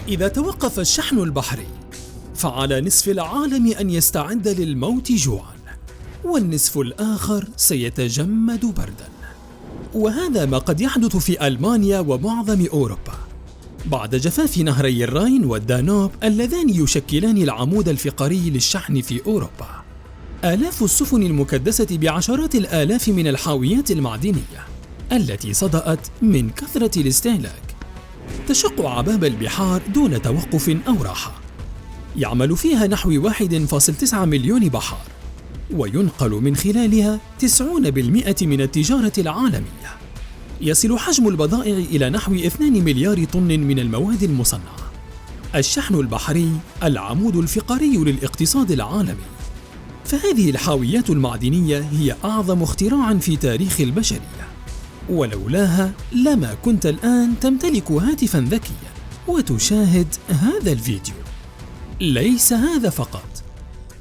إذا توقف الشحن البحري فعلى نصف العالم أن يستعد للموت جوعاً، والنصف الآخر سيتجمد برداً. وهذا ما قد يحدث في ألمانيا ومعظم أوروبا بعد جفاف نهري الراين والدانوب اللذان يشكلان العمود الفقري للشحن في أوروبا. آلاف السفن المكدسة بعشرات الآلاف من الحاويات المعدنية التي صدأت من كثرة الاستهلاك تشق عباب البحار دون توقف أو راحة. يعمل فيها نحو 1.9 مليون بحار، وينقل من خلالها 90% من التجارة العالمية. يصل حجم البضائع إلى نحو 2 مليار طن من المواد المصنعة. الشحن البحري العمود الفقري للاقتصاد العالمي، فهذه الحاويات المعدنية هي أعظم اختراع في تاريخ البشرية، ولولاها لما كنت الآن تمتلك هاتفاً ذكياً وتشاهد هذا الفيديو. ليس هذا فقط،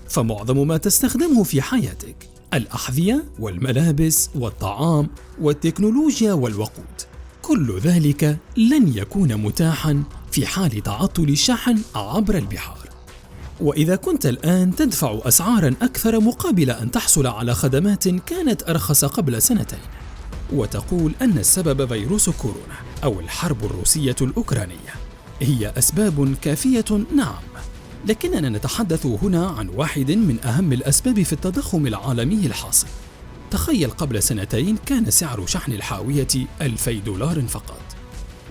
فمعظم ما تستخدمه في حياتك، الأحذية والملابس والطعام والتكنولوجيا والوقود، كل ذلك لن يكون متاحاً في حال تعطل الشحن عبر البحار. وإذا كنت الآن تدفع أسعاراً أكثر مقابل أن تحصل على خدمات كانت أرخص قبل سنتين، وتقول أن السبب فيروس كورونا أو الحرب الروسية الأوكرانية، هي أسباب كافية نعم، لكننا نتحدث هنا عن واحد من أهم الأسباب في التضخم العالمي الحاصل. تخيل قبل سنتين كان سعر شحن الحاوية $2000 فقط،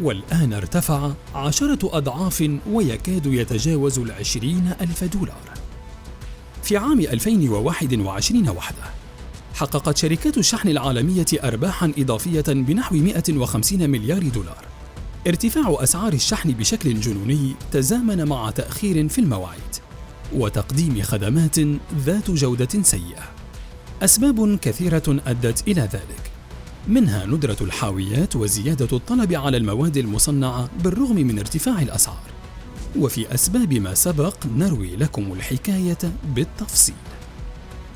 والآن ارتفع 10 أضعاف ويكاد يتجاوز $20,000. في عام 2021 وحده حققت شركات الشحن العالمية أرباحاً إضافية بنحو $150 مليار. ارتفاع أسعار الشحن بشكل جنوني تزامن مع تأخير في المواعيد وتقديم خدمات ذات جودة سيئة. أسباب كثيرة أدت إلى ذلك، منها ندرة الحاويات وزيادة الطلب على المواد المصنعة بالرغم من ارتفاع الأسعار. وفي أسباب ما سبق نروي لكم الحكاية بالتفصيل،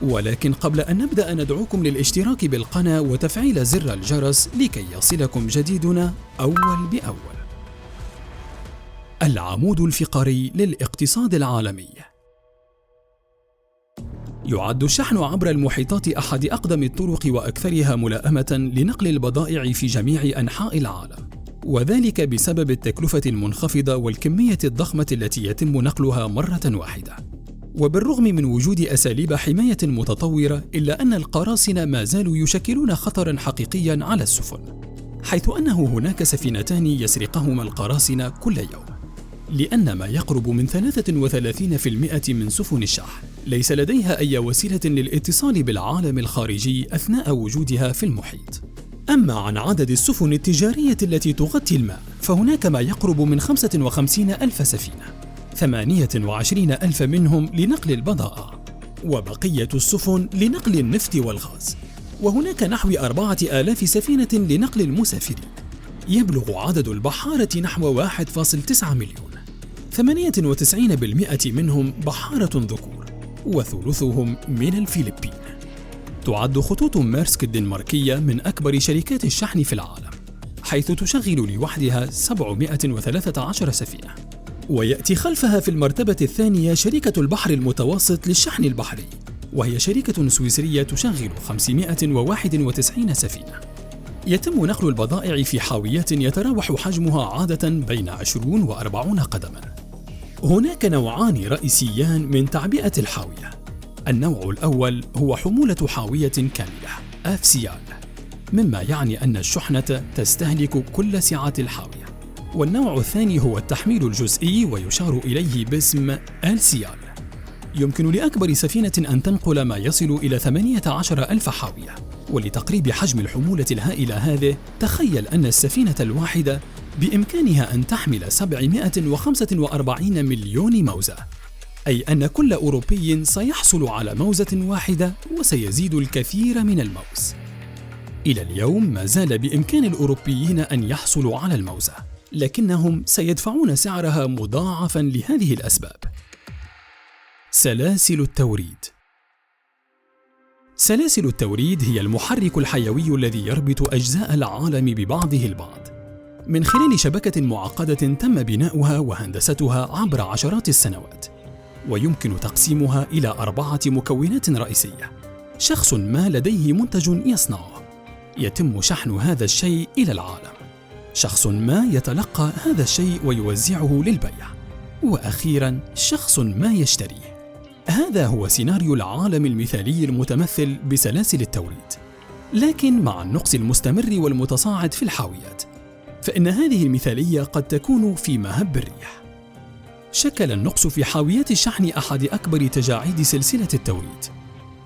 ولكن قبل أن نبدأ ندعوكم للاشتراك بالقناة وتفعيل زر الجرس لكي يصلكم جديدنا أول بأول. العمود الفقري للاقتصاد العالمي. يعد الشحن عبر المحيطات أحد أقدم الطرق وأكثرها ملائمة لنقل البضائع في جميع أنحاء العالم، وذلك بسبب التكلفة المنخفضة والكمية الضخمة التي يتم نقلها مرة واحدة. وبالرغم من وجود أساليب حماية متطورة، إلا أن القراصنة ما زالوا يشكلون خطراً حقيقياً على السفن، حيث أنه هناك سفينتان يسرقهما القراصنة كل يوم، لأن ما يقرب من 33% من سفن الشحن ليس لديها أي وسيلة للاتصال بالعالم الخارجي أثناء وجودها في المحيط. أما عن عدد السفن التجارية التي تغطي الماء فهناك ما يقرب من 55,000 سفينة، 28,000 منهم لنقل البضائع، وبقية السفن لنقل النفط والغاز، وهناك نحو 4,000 سفينة لنقل المسافرين. يبلغ عدد البحارة نحو 1.9 مليون، 98% منهم بحارة ذكور، وثلثهم من الفلبين. تعد خطوط ميرسك الدنماركية من أكبر شركات الشحن في العالم، حيث تشغل لوحدها 713 سفينة. ويأتي خلفها في المرتبة الثانية شركة البحر المتوسط للشحن البحري، وهي شركة سويسرية تشغل 591 سفينة. يتم نقل البضائع في حاويات يتراوح حجمها عادة بين 20 و40 قدماً. هناك نوعان رئيسيان من تعبئة الحاوية. النوع الأول هو حمولة حاوية كاملة FCL، مما يعني أن الشحنة تستهلك كل سعة الحاوية. والنوع الثاني هو التحميل الجزئي، ويشار إليه باسم LCL. يمكن لأكبر سفينة أن تنقل ما يصل إلى 18,000 حاوية. ولتقريب حجم الحمولة الهائلة هذه، تخيل أن السفينة الواحدة بإمكانها أن تحمل 745 مليون موزة، أي أن كل أوروبي سيحصل على موزة واحدة وسيزيد الكثير من الموز. إلى اليوم ما زال بإمكان الأوروبيين أن يحصلوا على الموزة، لكنهم سيدفعون سعرها مضاعفاً لهذه الأسباب. سلاسل التوريد. سلاسل التوريد هي المحرك الحيوي الذي يربط أجزاء العالم ببعضه البعض، من خلال شبكة معقدة تم بناؤها وهندستها عبر عشرات السنوات، ويمكن تقسيمها إلى 4 مكونات رئيسية. شخص ما لديه منتج يصنعه، يتم شحن هذا الشيء إلى العالم. شخص ما يتلقى هذا الشيء ويوزعه للبيع، وأخيراً شخص ما يشتريه. هذا هو سيناريو العالم المثالي المتمثل بسلاسل التوريد، لكن مع النقص المستمر والمتصاعد في الحاويات، فإن هذه المثالية قد تكون في مهب الريح. شكل النقص في حاويات الشحن أحد أكبر تجاعيد سلسلة التوريد،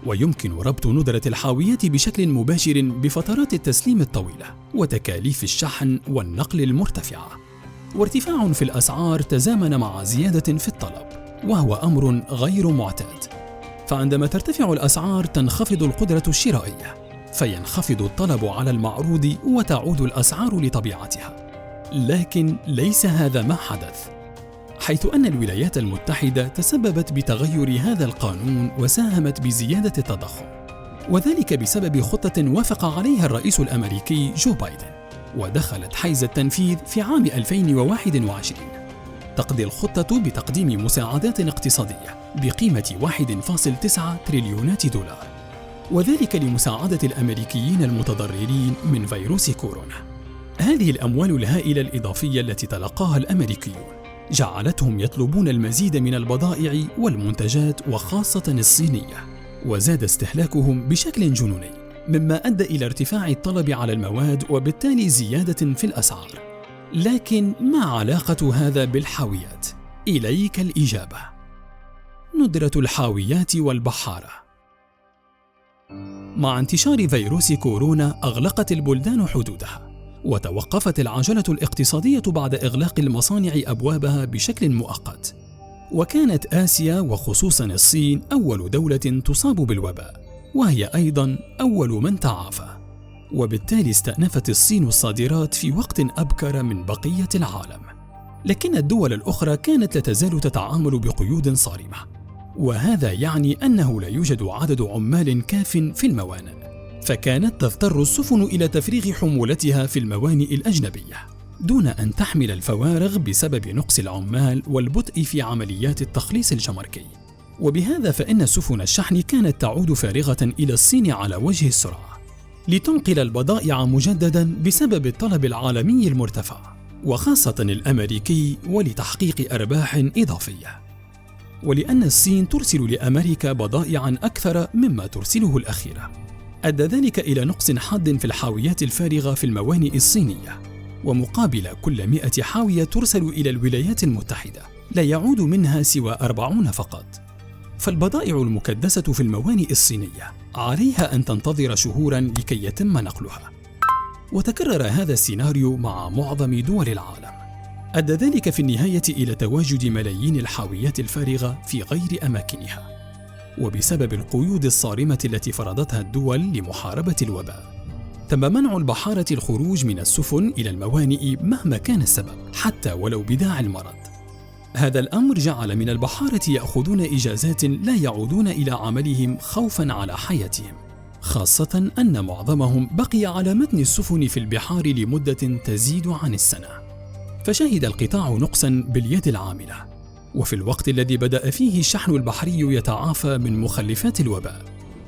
ويمكن ربط ندرة الحاويات بشكل مباشر بفترات التسليم الطويلة وتكاليف الشحن والنقل المرتفعة. وارتفاع في الأسعار تزامن مع زيادة في الطلب، وهو أمر غير معتاد، فعندما ترتفع الأسعار تنخفض القدرة الشرائية، فينخفض الطلب على المعروض وتعود الأسعار لطبيعتها. لكن ليس هذا ما حدث، حيث أن الولايات المتحدة تسببت بتغير هذا القانون وساهمت بزيادة التضخم، وذلك بسبب خطة وافق عليها الرئيس الأمريكي جو بايدن، ودخلت حيز التنفيذ في عام 2021. تقضي الخطة بتقديم مساعدات اقتصادية بقيمة 1.9 تريليونات دولار، وذلك لمساعدة الأمريكيين المتضررين من فيروس كورونا. هذه الأموال الهائلة الإضافية التي تلقاها الأمريكيون جعلتهم يطلبون المزيد من البضائع والمنتجات، وخاصة الصينية، وزاد استهلاكهم بشكل جنوني، مما أدى إلى ارتفاع الطلب على المواد وبالتالي زيادة في الأسعار. لكن ما علاقة هذا بالحاويات؟ إليك الإجابة. ندرة الحاويات والبحارة. مع انتشار فيروس كورونا أغلقت البلدان حدودها، وتوقفت العجلة الاقتصادية بعد إغلاق المصانع أبوابها بشكل مؤقت. وكانت آسيا وخصوصاً الصين أول دولة تصاب بالوباء، وهي أيضاً أول من تعافى، وبالتالي استأنفت الصين الصادرات في وقت أبكر من بقية العالم. لكن الدول الأخرى كانت لا تزال تتعامل بقيود صارمة، وهذا يعني أنه لا يوجد عدد عمال كاف في الموانئ، فكانت تضطر السفن إلى تفريغ حمولتها في الموانئ الأجنبية دون أن تحمل الفوارغ بسبب نقص العمال والبطء في عمليات التخليص الجمركي. وبهذا فإن سفن الشحن كانت تعود فارغة إلى الصين على وجه السرعة لتنقل البضائع مجددا بسبب الطلب العالمي المرتفع، وخاصة الأمريكي، ولتحقيق أرباح إضافية. ولأن الصين ترسل لأمريكا بضائعا أكثر مما ترسله الأخيرة، أدى ذلك إلى نقص حاد في الحاويات الفارغة في الموانئ الصينية، ومقابل كل 100 حاوية ترسل إلى الولايات المتحدة لا يعود منها سوى 40 فقط. فالبضائع المكدسة في الموانئ الصينية عليها أن تنتظر شهورا لكي يتم نقلها. وتكرر هذا السيناريو مع معظم دول العالم، أدى ذلك في النهاية إلى تواجد ملايين الحاويات الفارغة في غير أماكنها، وبسبب القيود الصارمة التي فرضتها الدول لمحاربة الوباء. تم منع البحارة الخروج من السفن إلى الموانئ مهما كان السبب، حتى ولو بداعي المرض. هذا الأمر جعل من البحارة يأخذون إجازات لا يعودون إلى عملهم خوفاً على حياتهم، خاصة أن معظمهم بقي على متن السفن في البحار لمدة تزيد عن السنة. فشهد القطاع نقصاً باليد العاملة، وفي الوقت الذي بدأ فيه الشحن البحري يتعافى من مخلفات الوباء،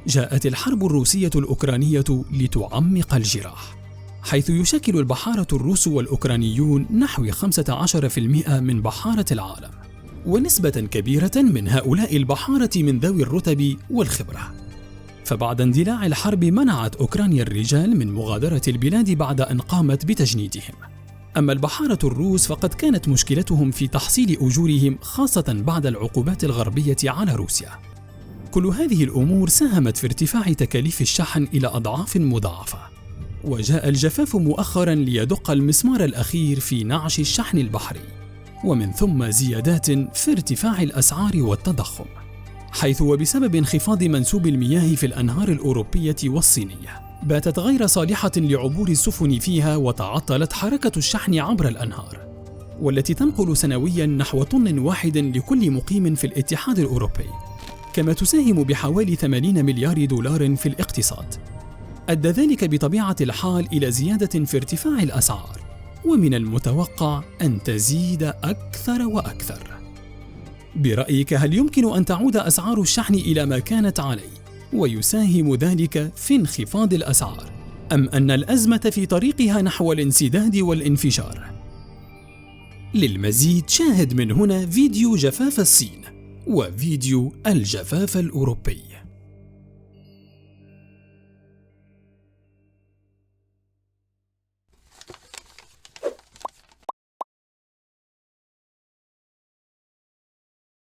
جاءت الحرب الروسية الأوكرانية لتعمق الجراح، حيث يشكل البحارة الروس والأوكرانيون نحو 15% من بحارة العالم، ونسبة كبيرة من هؤلاء البحارة من ذوي الرتب والخبرة. فبعد اندلاع الحرب منعت أوكرانيا الرجال من مغادرة البلاد بعد أن قامت بتجنيدهم. أما البحارة الروس فقد كانت مشكلتهم في تحصيل أجورهم، خاصة بعد العقوبات الغربية على روسيا. كل هذه الأمور ساهمت في ارتفاع تكاليف الشحن إلى أضعاف مضاعفة، وجاء الجفاف مؤخرا ليدق المسمار الأخير في نعش الشحن البحري، ومن ثم زيادات في ارتفاع الأسعار والتضخم، حيث وبسبب انخفاض منسوب المياه في الأنهار الأوروبية والصينية باتت غير صالحة لعبور السفن فيها، وتعطلت حركة الشحن عبر الأنهار، والتي تنقل سنويا نحو طن واحد لكل مقيم في الاتحاد الأوروبي، كما تساهم بحوالي 80 مليار دولار في الاقتصاد. أدى ذلك بطبيعة الحال إلى زيادة في ارتفاع الأسعار، ومن المتوقع أن تزيد أكثر وأكثر. برأيك هل يمكن أن تعود أسعار الشحن إلى ما كانت عليه ويساهم ذلك في انخفاض الأسعار، أم أن الأزمة في طريقها نحو الانسداد والانفجار؟ للمزيد شاهد من هنا فيديو جفاف الصين وفيديو الجفاف الأوروبي.